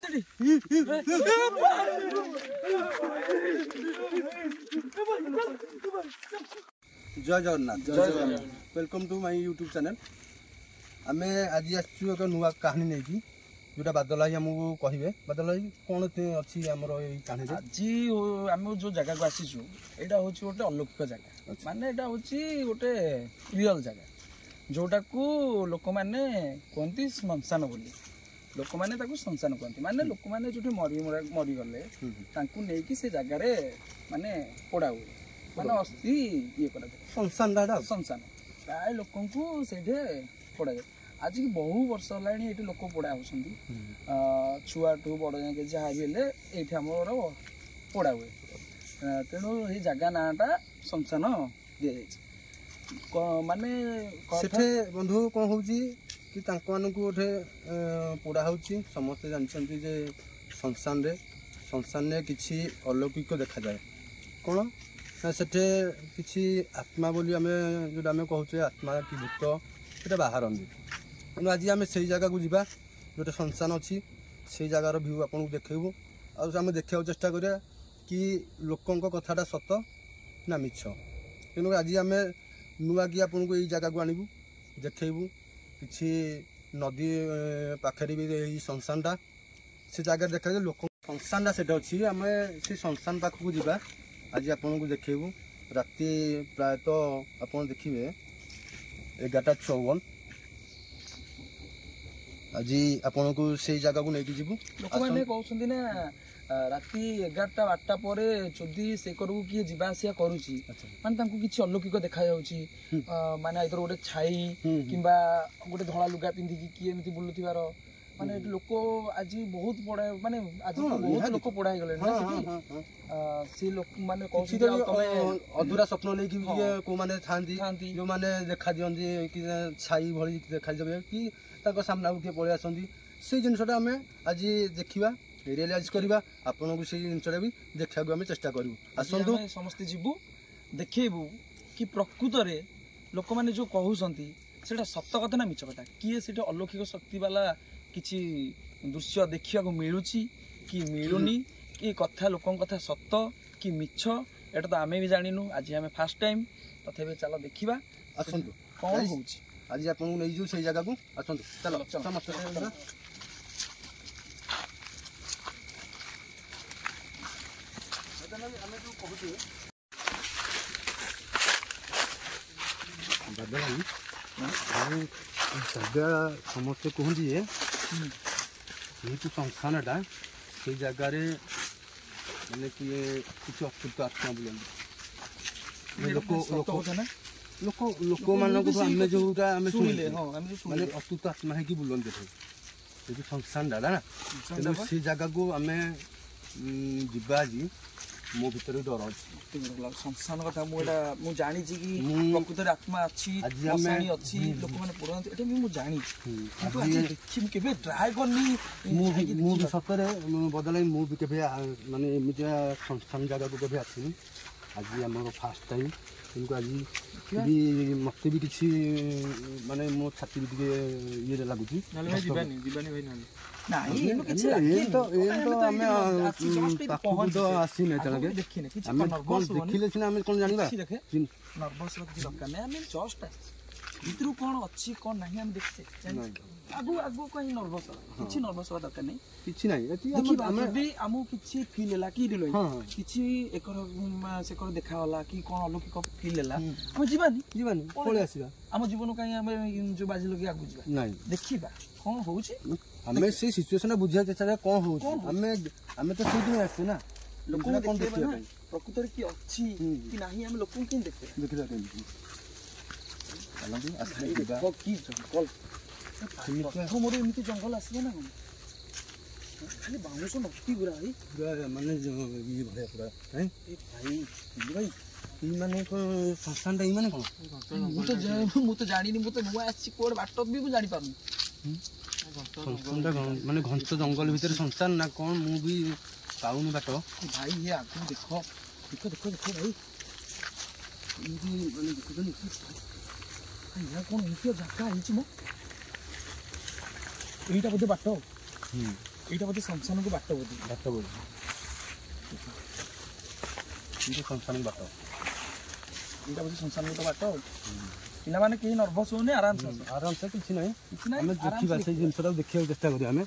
जय Jagannath welcome to my YouTube channel. आम आज आसचु एक नुआ कहानी नहीं कि जोटा बादल भाई आमको कहे बादल भाई कौन अच्छी आमर कहानी आज आम जो जगह को आसीचु यहाँ हूँ गोटे अलौकिक जगह माने यहाँ हूँ गोटे रियल जगह जोटा को लोक मैंने कहती श्मशान बोली लोक मैंने श्मशान कहते माने लोक मैंने जो मरीगले नहीं से जगार माने पोड़ा हुए माने अस्थि ये श्मशान श्मशान प्राय लोक से पोड़ा जाए। आज की बहु वर्ष है ये लोक पोड़ा होती छुआ ठू बड़ जाए जहाँ भी हेल्ले ये आमर पोड़ा हुए तेणु ये जगह नाटा श्मशान दि जाए माने बंधु कौन हो कि गोटे पोड़ा हो समस्ते जानते जे श्मशान किसी अलौकिक देखा जाए कौन सेठे किसी आत्मा बोली आम जो आम कहचे आत्मा कि भूत से बाहर तेणु आज आम से जगह को जीवा जो श्मशान अच्छी से जगार भ्यू आपको देखू आम देखा चेष्टा करिया कि लोकों कथाटा सत ना मिछ तेणु आज आम नुआ कि आपन को यही जगह को आणबू देखू कि नदी पाखे भी यही श्मशानटा से जगह देखा लोक श्मशानटा से अच्छी आम से श्मशान पाख को जीवा आज आपन को देखू राति प्रायतः आप देखिए 11:54 आज आपन को से जगह को लेकिन जीवु लोक मैंने कहते ना राति 11-12 पर जदि से करू किए जीवा आसिया करुची माने किसी अलौकिक देखा माने आइदर गोटे छाई किंबा गोटे धला लुगा पिंधिकी किए एमती बुलुथिबार माने लोक आज बहुत पड़ा माने आज बहुत लोक पड़ा गले से लोक माने अधूरा स्वप्न लेकिन को माने थांती जो माने देखा दियंती कि छाई भली देखा जबे कि ताको सामना उठे पळे आसंती से जिनसटा आमे आज देखिबा रियलाइज करवा आपन को से जिनसटा भी देखा को आमे चेष्टा करू आसंतु समस्त जीवु देखैबू कि प्रकृत रे लोक माने जो कहउसंती सेटा सत्य कथा ना मिछ कथा किए सेटा अलौकिक शक्ति वाला किछि दृश्य देखिया को मिलुची कि मिलुनी कि कथा लोकों कथा सत्य कि मिछ एटा तो आमे भी जानिनु आज आमे फर्स्ट टाइम तथेबे चलो देखिबा आसंतु कोन होउची आज आपन नै जो से जगह को आसंतु चलो समस्त जगह समस्ते कहते ये श्मशानटा से जगार मैंने किए किसी अतृप्त आत्मा बुलाते लोक मानक आम जोटा माने अतृप्त आत्मा है कि बुलंदे थे श्मशान डाला ना से जगह को आम जीवा आज मो भीतर डर अच्छी श्मशान कथा मुझे जानी कि प्रकृत आत्मा अच्छी अच्छी लोक मैंने पढ़ते ये मुझे जानी देखी ट्राए करनी सतरे बदल मुझे माने एमती श्मशान जगह को केवे आसनी आज आम फास्ट टाइम किंतु आज भी मत भी किसी माने मो छाती भी ये लगुच देखिले सीना कौन जाना नर्भस दरकार नहीं जस्ट भितर कौन अच्छी कौन नहीं हम देखते आगु आगु कहीं नर्भस किसी नर्भस हवा दरकार नहीं किसी नहीं देखिए आमको किसी फिल है कि किसी एकर सेकर देखा कि कौन अलौकिक फिल है आम जीवानी पळे आसीबा आम जीवन कहीं आम जो बाजी लगे आगु जीवा नहीं देखिबा कौन होउची हमें से सिचुएशन बुझा चेष्टा कौन हो हमें तो सीट में आसे ना लोक कौन देखिए प्रकृत रे की अच्छी कि नहीं हम लोक के देखते मोर एमती जंगल आसले ना खाली बाउंस नक्ति गुरा माने ये भले पूरा हैं भाई भाई माने संस्थान माने कौन मु तो जानी नहीं मु तो नुआ आसी कोड बाट भी मु जानी पारनी संस्थानटा माने घंच जंगल भीतर संस्थान ना कौन मु भी पाउनी बाट भाई ये आगु देखो देखो देखो देखो भाई ये माने देखो यहाँ कौन एमती जगह मो यहीटा बोधे बाट ଏଇଟା ବୋଧେ ଶ୍ମଶାନକୁ ବାଟ ବୋଧେ ବାଟ ବୋଧେ କିନ୍ତୁ ଶ୍ମଶାନକୁ ବାଟ ଏଇଟା ବୋଧେ ଶ୍ମଶାନକୁ ତ ବାଟ ଆଉ ପିଲାମାନେ କେହି ନର୍ଭସ୍ ହଉନି ଆରାମସେ କିଛି ନାହିଁ କିଛି ନାହିଁ ଆମେ ଦେଖିବା ସେଇ ଜିନିଷଟାକୁ ଦେଖିବାକୁ ଚେଷ୍ଟା କରିବା ଆମେ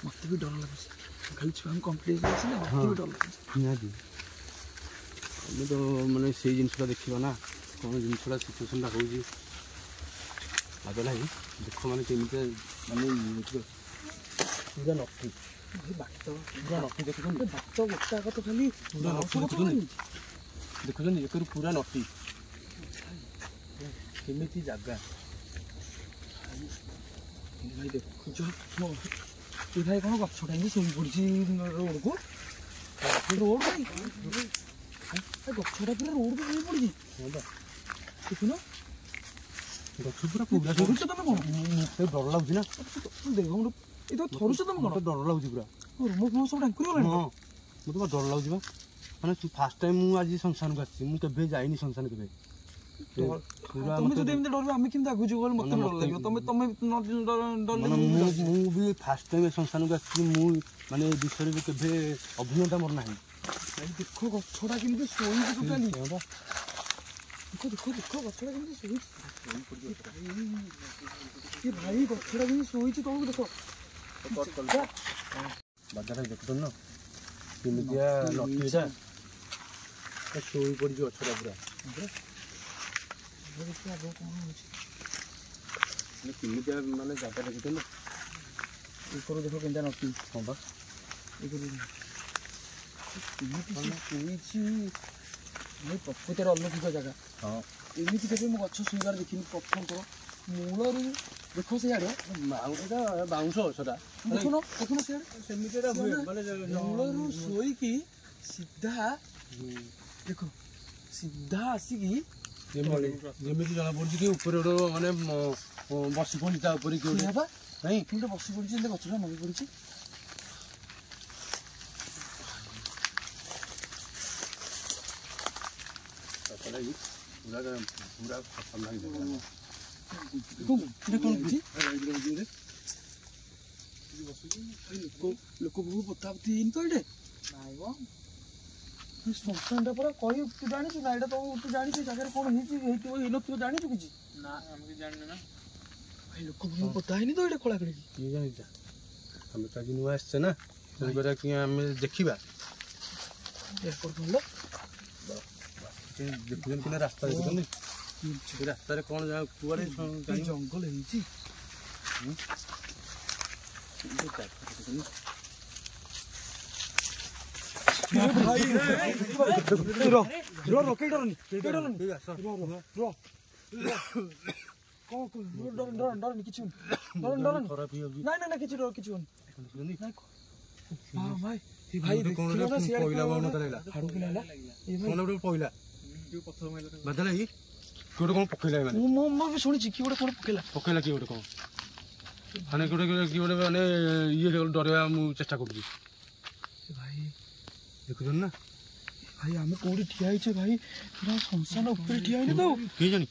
ମତେ ବି ଡର ଲାଗୁଛି ଖାଲି ଛୁଆଙ୍କୁ କମ୍ପ୍ଲିଟ୍ ଅଛି ନା ମତେ ବି ଡର ଲାଗୁଛି ନିହାତି ଆମେ ତ ମାନେ ସେଇ ଜିନିଷଟା ଦେଖିବା ନା କ'ଣ ଜିନିଷଟା ସିଚୁଏସନଟା ହେଉଛି ବାଦଲ ଭାଇ ଦେଖ ମାନେ କେମିତି ମାନେ ପୁରା ନଟି ବାଟ ପୁରା ନଟି ଦେଖୁଛନ୍ତି ବାଟ ଗୋଟାକ ତ ଖାଲି ଦେଖୁଛନ୍ତି ଏକରୁ ପୁରା ନଟି କେମିତି ଜାଗା ଭାଇ ଦେଖୁଛ ଏ ଭାଇ କ'ଣ ଗଛଟା ଏମିତି ଶୋଇ ପଡ଼ିଛି ରୋଡ଼କୁ ରୋଡ଼ ଭାଇ ଗଛଟା ପୁରା ରୋଡ଼କୁ ଶୋଇ ପଡ଼ିଛି ଦେଖୁନ ଗଛ ପୁରା ପୁରା ଥରୁଛ ତମେ କ'ଣ ଡର ଲାଗୁଛି ନା ଦେହ ଏ ତ ଥରୁଛ ତମେ କ'ଣ ଡର ଲାଗୁଛି ପୁରା ମୋ ଫୋନ୍ ସବୁ ଟାଙ୍କୁରି ଗଲାଣି ହଁ ମୋତେ ପୁରା ଡର ଲାଗୁଛି ବା ମାନେ ଫାର୍ଷ୍ଟ ଟାଇମ୍ ମୁଁ ଆଜି ସଂସାରକୁ ଆସିଛି ମୁଁ କେବେ ଯାଇନି ସଂସାର କେବେ ତମେ ଯଦି ଏମିତି ଡରିବ ଆମେ କେମିତି ଆଗକୁ ଯିବୁ ମତେ ଡର ଲାଗିବ ତମେ ମୁଁ ବି ଫାର୍ଷ୍ଟ ଟାଇମ୍ ସଂସାରକୁ ଆସିଛି ମୁଁ ମାନେ ଏ ବିଷୟରେ ବି କେବେ ଅଭିଜ୍ଞତା ମୋର ନାହିଁ ଦେଖ ଗଛଟା କେମିତି ଶୋଇଛି ଟୋଟାଲି ଦେଖ ଗଛଟା କେମିତି ଶୋଇଛି ଏ ଭାଇ ଗଛଟା କେମିତି ଶୋଇଛି ତଳକୁ ଦେଖ ବାଦାଟା ଦେଖୁଛ ନା କେମିତିଆ ନଟିଟା ଶୋଇ ପଡ଼ିଛି ଗଛଟା ପୁରା କେମିତିଆ ମାନେ ଜାଗା ଦେଖୁଛ ନା ଉପରୁ ଦେଖ କେମିତିଆ ନଟି ହଁ ବା ଶୋଇଛି ଭାଇ ପ୍ରକୃତିର ଅଲୌକିକ ଜାଗା ହଁ ଏମିତି କେବେ ମୁଁ ଗଛ ଶୋଇବାର ଦେଖିନି ପ୍ରଥମଥର ମୂଳରୁ ଦେଖ ସିଆଡ଼େ ବାଉଁଶ ଗଛଟା ଦେଖୁନ ସିଆଡ଼େ ସେମିତି ମୂଳରୁ ଶୋଇକି ସିଧା ଦେଖ ସିଧା ଆସିକି ଯେମିତି ଜଣା ପଡୁଛି କି ଉପରେ ଗୋଟେ ମାନେ ବସି ପଡିଛି ତା ଉପରେ କି ଗୋଟେ ନାଇଁ ଗୋଟେ ବସି ପଡିଛି ଏମିତି ଗଛଟା ନବି ପଡିଛି ପୁରା ଖତରନାକ ଲୋକ ବହୁ ପୋତାପତି ହେଇନି ତ ଏଇଟେ ଶ୍ମଶାନଟା ପରା କହି ତୁ ଜାଣିଛୁ ନା ଏଇଟା ତୁ ଜାଣିଛୁ ଜାଗାରେ କ'ଣ ହେଇଥିବ ହେଇନଥିବ ଜାଣିଛୁ କିଛି ନା ଆମେ କିଛି ଜାଣିନୁ ନା ଭାଇ ଲୋକ ବହୁ ପୋତା ହେଇନି ତ ଏଇଟା ଖୋଳା ଖୋଳି କିଏ ଜାଣିଛ ଆମେ ତ ଆଜି ନୂଆ ଆସିଛେ ନା ତେଣୁକରି କି ଆମେ ଦେଖିବା ଦେଖୁଛନ୍ତି କିନା ରାସ୍ତା ଦେଖୁଛନ୍ତି ସେ ରାସ୍ତାରେ କ'ଣ କୁଆଡ଼େ ଜଙ୍ଗଲ ହେଇଛି ଶୁଣିଛି କି ଗୋଟେ କ'ଣ ପକେଇଲା କିଏ ଗୋଟେ କ'ଣ ମାନେ କିଏ ଗୋଟେ ମାନେ ଇଏ ଡରେଇବା ମୁଁ ଚେଷ୍ଟା କରୁଛି ଭାଇ ଦେଖୁଛନ୍ତି ନା ଭାଇ ଆମେ କୋଉଠି ଠିଆ ହେଇଛେ ଭାଇ ପୁରା ଶ୍ମଶାନ ଉପରେ ଠିଆ ହେଇନି ତ କିଏ ଜାଣି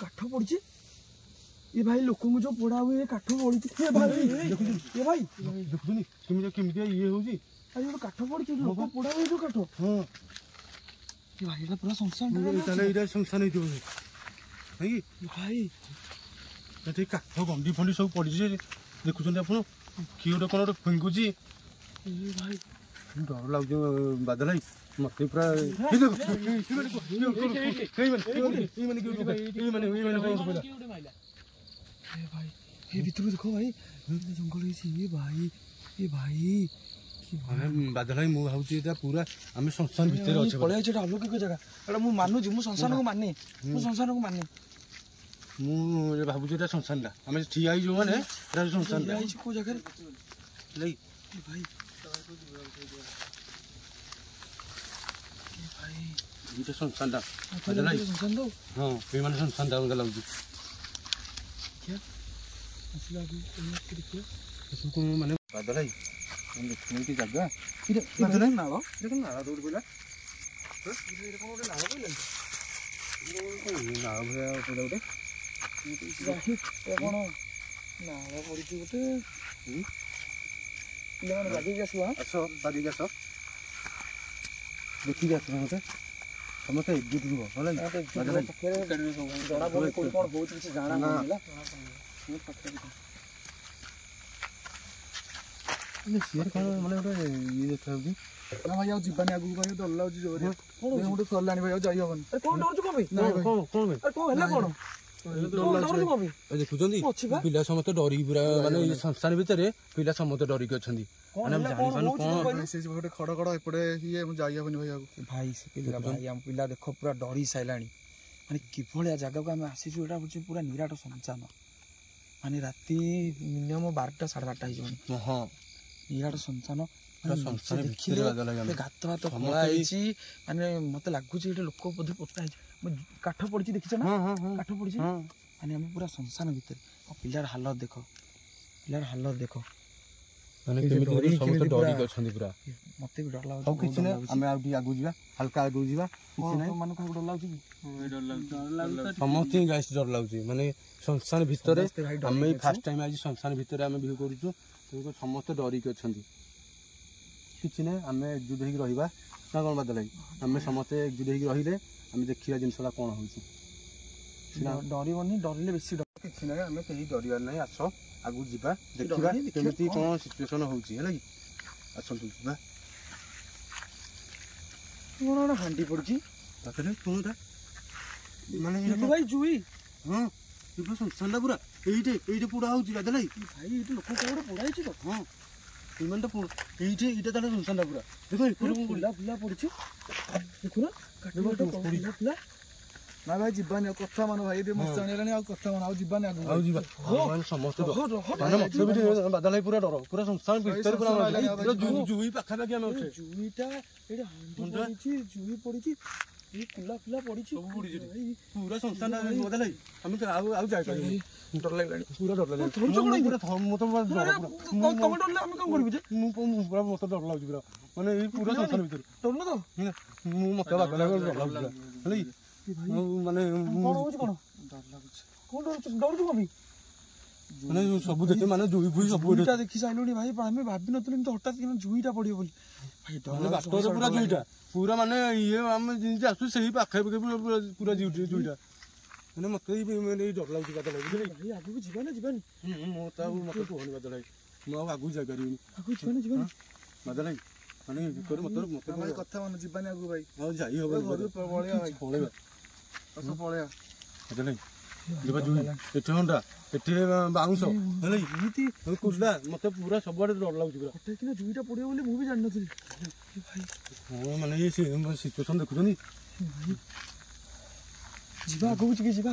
କାଠ ପଡିଛି ଏ ଭାଇ ଲୋକଙ୍କୁ ଯୋଉ ପୋଡା ହୁଏ କାଠ ପଡିଛି ଭାଇ ଦେଖୁଛନ୍ତି କେମିତିଆ ଇଏ ହଉଛି ଗୋଟେ କାଠ ପଡିଛି ଲୋକ ପୋଡା ହୁଏ ଯୋଉ କାଠ ଭାଇ ଏଇଟା ପୁରା ଶ୍ମଶାନ ତାହେଲେ ଏଇଟା ଶ୍ମଶାନ ହେଇଥିବ ନାଇଁ କି ଭାଇ ଏଠି କାଠ ଗଣ୍ଡି ଫଣ୍ଡି ସବୁ ପଡ଼ିଛି ଦେଖୁଛନ୍ତି ଆପଣ କିଏ ଗୋଟେ କ'ଣ ଗୋଟେ ଫିଙ୍ଗୁଛି ଭାଇ ଡର ଲାଗୁଛି ବାଦଲ ଭାଇ ମତେ ପୁରା ଭାଇ ଏ ଭିତରୁ ଦେଖ ଭାଇ ଜଙ୍ଗଲ ହେଇଛି ଏ ଭାଇ ବାଦଲ ଭାଇ ମୁଁ ଭାବୁଛି ଏଇଟା ପୁରା ଆମେ ଶ୍ମଶାନ ଭିତରେ ଅଛେ ପଳେଇ ଆସିଛି ଏଇଟା ଅଲୌକିକ ଜାଗା ଏଇଟା ମୁଁ ମାନୁଛି ମୁଁ ଶ୍ମଶାନକୁ ମାନେ ମୁଁ ଭାବୁଛି ଏଇଟା ଶ୍ମଶାନଟା ଆମେ ଠିଆ ହେଇଯିବୁ ମାନେ ଏଇଟା ଶ୍ମଶାନ ହେଇଛି କୋଉ ଜାଗାରେ ଭାଇ ଏଇଟା ଶ୍ମଶାନଟା ହଁ ଏଇମାନେ ଶ୍ମଶାନଟା ଅଲଗା ଲାଗୁଛି ମାନେ ବାଦଲ ଭାଇ देखुन की जगह नाल देखो नाला दौड़ पड़ा नाला भैया पड़ा गोटे कौन नाल पड़ी गोटे पिलाने बागेक आस बागेक आस देखिए आस मत समस्त एकजुट रुह जना पड़े कौन कौन बहुत किसी जाना सीआर कौन मैंने गोटे ये देखा ना भाई आउ जीवानी आगु भाई डर लाଗୁଛି जोरे कोन गोटे सरलानी भाई जाई होबन अरे कोन डरछु को भाई कौन कौन अरे कोन हला कोन डरछु को भाई देखुଛନ୍ତି ପିଲା ସମସ୍ତେ ଡରିକି ପୁରା ମାନେ ଏ ସଂସ୍ଥାନ ଭିତରେ ପିଲା ସମସ୍ତେ ଡରିକି ଅଛନ୍ତି ମାନେ ଆମେ ଜାଣିପାରୁନୁ କଣ ସେ ଗୋଟେ ଖଡ ଖଡ ଏପଟେ ଇଏ ମୁଁ ଯାଇ ହବନି ଭାଇ ଆଗୁ ଭାଇ ସେ ପିଲା ଭାଇ ଆମ ପିଲା ଦେଖ ପୁରା ଡରି ସାଇଲାଣି ମାନେ କିଭଳିଆ ଜାଗାକୁ ଆମେ ଆସିଛୁ ଏଟା ହଉଛି ପୁରା ନିରାଟ ଶମଶାନ ମାନେ ରାତି ମିନିମମ୍ 12ଟା 12:30 ହେଇଯିବନି ହଁ ନିରାଟ ଶମଶାନ ଦେଖିଲେ ଗାତ ଭାତ ଖୋଳା ହେଇଛି ମାନେ ମତେ ଲାଗୁଛି ଏଠି ଲୋକ ବୋଧେ ପୋତା ହେଇଛି କାଠ ପଡିଛି ଦେଖିଛ ନା କାଠ ପଡିଛି ମାନେ ଆମେ ପୁରା ଶମଶାନ ଭିତରେ ଆଉ ପିଲାର ହାଲତ ଦେଖ ମାନେ କେମିତି ସମସ୍ତେ ଡରିକି ଅଛନ୍ତି ପୁରା ମତେ ବି ଡର ଲାଗୁଛି ଆଉ କିଛି ନାହିଁ ଆମେ ଆଉ ଟିକେ ଆଗକୁ ଯିବା ହାଲକା ଆଗକୁ ଯିବା କିଛି ନାହିଁ ମାନେ କାହାକୁ ଡର ଲାଗୁଛି କି ସମସ୍ତେ ଗାଇସ୍ ଡର ଲାଗୁଛି ମାନେ ଶମଶାନ ଭିତରେ ଆମେ ଫାର୍ଷ୍ଟ ଟାଇମ୍ ଆଜି ଶମଶାନ ଭିତରେ ଆମେ ଭିଉ କରୁଛୁ ସମସ୍ତେ ଡରିକି ଅଛନ୍ତି କିଛି ନାହିଁ ଆମେ ଏକଜୁଟ ହେଇକି ରହିବା ନା କ'ଣ ବାଦ ଲାଗି ଆମେ ସମସ୍ତେ ଏକଜୁଟ ହେଇକି ରହିଲେ ଆମେ ଦେଖିବା ଜିନିଷଟା କ'ଣ ହେଉଛି ଡରିବନି ଡରିଲେ ବେଶୀ ଡର କିଛି ନାହିଁ ଆମେ କେହି ଡରିବାର ନାହିଁ ଆସ ଆଗକୁ ଯିବା ଦେଖିବା କେମିତି କ'ଣ ସିଚୁଏସନ୍ ହେଉଛି ହେଲା କି ଆସନ୍ତୁ ଯିବା କ'ଣ ଗୋଟେ ହାଣ୍ଡି ପଡିଛି ପାଖରେ କ'ଣଟା ମାନେ ଭାଇ ଜୁଇ ହଁ ଶମଶାନଟା ପୁରା ଏଇଠି ପୋଡ଼ା ହେଉଛି ବାଦ ଲାଗି ଭାଇ ଏଇଠି ଲୋକ କ'ଣ ଗୋଟେ ପୋଡ଼ା ହେଇଛି ତ ହଁ ଏଇଟା ଏଇଟା ତାହେଲେ ଶମଶାନଟା ପୁରା ଦେଖ ଫୁଲା ଫୁଲା ପଡିଛି ଦେଖୁନ ଫୁଲା ନା ଭାଇ ଯିବାନି ଆଉ କଥା ମାନ ଭାଇ ଟିକେ ମସ୍ତ ଆଣିଗଲାଣି ଆଉ କଥା ମାନ ଆଉ ଯିବାନି ଆଉ ଯିବା ସମସ୍ତେ ବାଦଲ ଭାଇ ପୁରା ଡର ପୁରା ଶମଶାନ ଭିତରେ ପୁରା ଜୁଇ ପାଖାପାଖି ଆମେ ଅଛେ ଜୁଇଟା ଏଇଟା ହାଣ୍ଡି ପଡିଛି ଜୁଇ ପଡିଛି ଏଇ ଫୁଲା ଫୁଲା ପଡିଛି ସବୁ ପଡିଛି ପୁରା ଶମଶାନ ବାଦଲ ଭାଇ ଆମେ ଆଉ ଯାଇପାରିବୁନି ଡର ଲାଗିଲାଣି ପୁରା ଡର ଲାଗିଲାଣି ପୁରା ମତେ ତମେ ଡରିଲେ ଆମେ କଣ କରିବୁ ଯେ ମୁଁ ପୁରା ମତେ ଡର ଲାଗୁଛି ପୁରା ମାନେ ଏଇ ପୁରା ଶମଶାନ ଭିତରେ ଡରୁନ ତ ମୁଁ ମତେ ବାଦଲ ଭାଇ ଡର ଲାଗୁଛି ପୁରା ହେଲା ମାନେ କଣ ହଉଛି କଣ ଡର ଲାଗୁଛି କଣ ଡରୁଛୁ କଣ ମାନେ ସବୁ ଦେଖେ ମାନେ ଜୁଇ ଫୁଇ ସବୁ ଜୁଇଟା ଦେଖି ସାଇଲୁଣି ଭାଇ ଆମେ ଭାବିନଥିଲୁ ଏମିତି ହଠାତ୍ କିନା ଜୁଇଟା ପଡିବ ବୋଲି ଭାଇ ବାଟରେ ପୁରା ଜୁଇଟା ପୁରା ମାନେ ଇଏ ଆମେ ଯେମିତି ଆସୁଛୁ ସେଇ ପାଖାପାଖି ପୁରା ଜୁଇଟା ମାନେ ମତେ ମାନେ ଡର ଲାଗୁଛି ବାଦଲ ଭାଇ ଭାଇ ଆଗକୁ ଯିବାନି ଯିବାନି ମତେ ଆଉ ମତେ କୁହନି ବାଦଲ ଭାଇ ମୁଁ ଆଉ ଆଗକୁ ଯାଇପାରିବିନି ଆଗକୁ ଯିବାନି ବାଦଲ ଭାଇ ମାନେ ମତେ ଭାଇ କଥା ମାନ ଯିବାନି ଆଗକୁ ଭାଇ ଆଉ ଯାଇ ହବନି ପଳେଇବା ପଳେଇବା ବାଦଲ ଭାଇ ଯିବା ଜୁଇ ଏଠି ହଣ୍ଡା ଏଠି ବାଉଁଶ ହେଲା ଏମିତି କୁଲା ମତେ ପୁରା ସବୁଆଡେ ଡର ଲାଗୁଛି ପୁରା ହଠାତ୍ କିନା ଜୁଇଟା ପଡିବ ବୋଲି ମୁଁ ବି ଜାଣିନଥିଲି ଭାଇ ହଁ ମାନେ ଇଏ ସିଚୁଏସନ ଦେଖୁଛନ୍ତି ଯିବା ଆଗକୁ ଟିକେ ଯିବା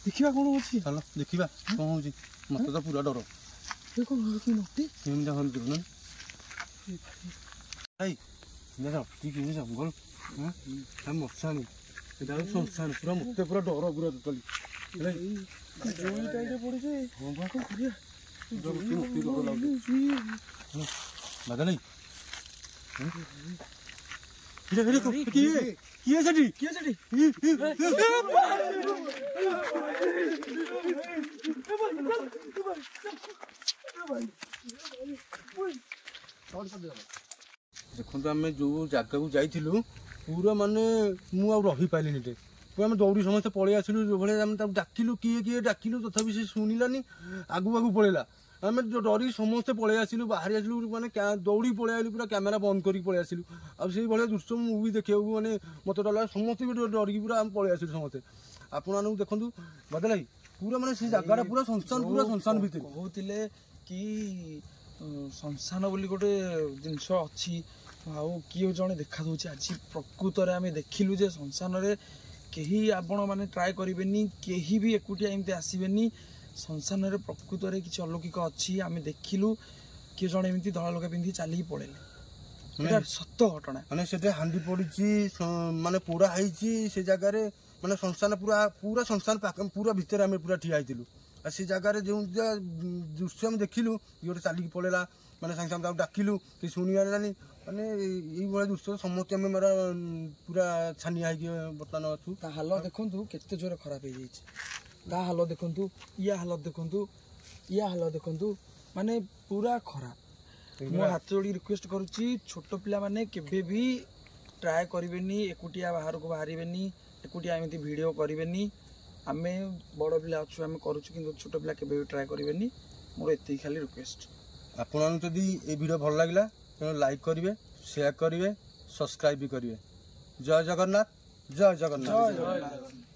ଦେଖିବା କ'ଣ ଅଛି ଚାଲ ଦେଖିବା କ'ଣ ହଉଛି ମତେ ତ ପୁରା ଡର କ'ଣ ହଉଛି ନଟି କେମିତି ଦେଖୁନ ଭାଇ କେମିତି ଜଙ୍ଗଲ ମଶାଣି ଏଇଟା ହଉଛି ଶମଶାନ ପୁରା ମତେ ପୁରା ଡର ପୁରା ଟୋଟାଲି ଜୁଇଟା ଏଇଟା ପଡିଛି ହଁ ବା କ'ଣ କରିବା ବାଦଲ କିଏ ସେଠି ଦେଖନ୍ତୁ ଆମେ ଯୋଉ ଜାଗାକୁ ଯାଇଥିଲୁ ପୁରା ମାନେ ମୁଁ ଆଉ ରହିପାରିଲିନି ଏଠି ପୁରା ଆମେ ଦୌଡ଼ି ସମସ୍ତେ ପଳେଇ ଆସିଲୁ ଯୋଉଭଳିଆ ଆମେ ତାକୁ ଡାକିଲୁ କିଏ ଡାକିଲୁ ତଥାପି ସେ ଶୁଣିଲାନି ଆଗକୁ ପଳେଇଲା ଆମେ ଡରିକି ସମସ୍ତେ ପଳେଇ ଆସିଲୁ ବାହାରି ଆସିଲୁ ମାନେ ଦୌଡ଼ିକି ପଳେଇ ଆସିଲୁ ପୁରା କ୍ୟାମେରା ବନ୍ଦ କରିକି ପଳେଇ ଆସିଲୁ ଆଉ ସେଇଭଳିଆ ଦୃଶ୍ୟ ମୁଁ ବି ଦେଖିବାକୁ ମାନେ ମତେ ଡର ଲାଗେ ସମସ୍ତେ ବି ଡରିକି ପୁରା ଆମେ ପଳେଇ ଆସିଲୁ ସମସ୍ତେ ଆପଣମାନଙ୍କୁ ଦେଖନ୍ତୁ ବାଦଲ ଭାଇ ପୁରା ମାନେ ସେ ଜାଗାଟା ପୁରା ଶମଶାନ ଭିତରେ କହୁଥିଲେ କି ଶମଶାନ ବୋଲି ଗୋଟେ ଜିନିଷ ଅଛି ଆଉ କିଏ ଜଣେ ଦେଖା ଦଉଛି ଆଜି ପ୍ରକୃତରେ ଆମେ ଦେଖିଲୁ ଯେ ଶମଶାନରେ କେହି ଆପଣ ମାନେ ଟ୍ରାଏ କରିବେନି କେହି ବି ଏକୁଟିଆ ଏମିତି ଆସିବେନି ଶମଶାନରେ ପ୍ରକୃତରେ କିଛି ଅଲୌକିକ ଅଛି ଆମେ ଦେଖିଲୁ କିଏ ଜଣେ ଏମିତି ଧଳା ଲୁଗା ପିନ୍ଧି ଚାଲିକି ପଳେଇଲେ ଏଇଟା ସତ ଘଟଣା ମାନେ ସେଠି ହାଣ୍ଡି ପଡିଛି ମାନେ ପୋଡା ହେଇଛି ସେ ଜାଗାରେ ମାନେ ଶମଶାନ ପୁରା ଶମଶାନ ପୁରା ଭିତରେ ଆମେ ପୁରା ଠିଆ ହେଇଥିଲୁ ଆଉ ସେ ଜାଗାରେ ଯେଉଁ ଦୃଶ୍ୟ ଆମେ ଦେଖିଲୁ ଇଏ ଗୋଟେ ଚାଲିକି ପଳେଇଲା ମାନେ ସାଙ୍ଗେ ସାଙ୍ଗେ ତାକୁ ଡାକିଲୁ କି ଶୁଣି ଆଣିଲାନି ମାନେ ଏଇଭଳିଆ ଦୃଶ୍ୟ ସମସ୍ତେ ଆମେ ମୋର ପୁରା ଛାନିଆ ହେଇକି ବର୍ତ୍ତମାନ ଅଛୁ। ତା ହାଲତ ଦେଖନ୍ତୁ କେତେ ଜୋରେ ଖରାପ ହେଇଯାଇଛି। ତା ହାଲତ ଦେଖନ୍ତୁ, ଇୟା ହାଲତ ଦେଖନ୍ତୁ, ଇୟା ହାଲତ ଦେଖନ୍ତୁ, ମାନେ ପୁରା ଖରାପ। ମୁଁ ହାତ ଯୋଡ଼ି ରିକ୍ୱେଷ୍ଟ କରୁଛି ଛୋଟ ପିଲାମାନେ କେବେ ବି ଟ୍ରାଏ କରିବେନି, ଏକୁଟିଆ ବାହାରକୁ ବାହାରିବେନି, ଏକୁଟିଆ ଏମିତି ଭିଡ଼ିଓ କରିବେନି। ଆମେ ବଡ଼ ପିଲା ଅଛୁ, ଆମେ କରୁଛୁ, କିନ୍ତୁ ଛୋଟ ପିଲା କେବେ ବି ଟ୍ରାଏ କରିବେନି। ମୋର ଏତିକି ଖାଲି ରିକ୍ୱେଷ୍ଟ। ଆପଣଙ୍କୁ ଯଦି ଏ ଭିଡ଼ିଓ ଭଲ ଲାଗିଲା ତେଣୁ ଲାଇକ୍ କରିବେ, ସେୟାର କରିବେ, ସବସ୍କ୍ରାଇବ୍ ବି କରିବେ। ଜୟ ଜଗନ୍ନାଥ, ଜୟ ଜଗନ୍ନାଥ।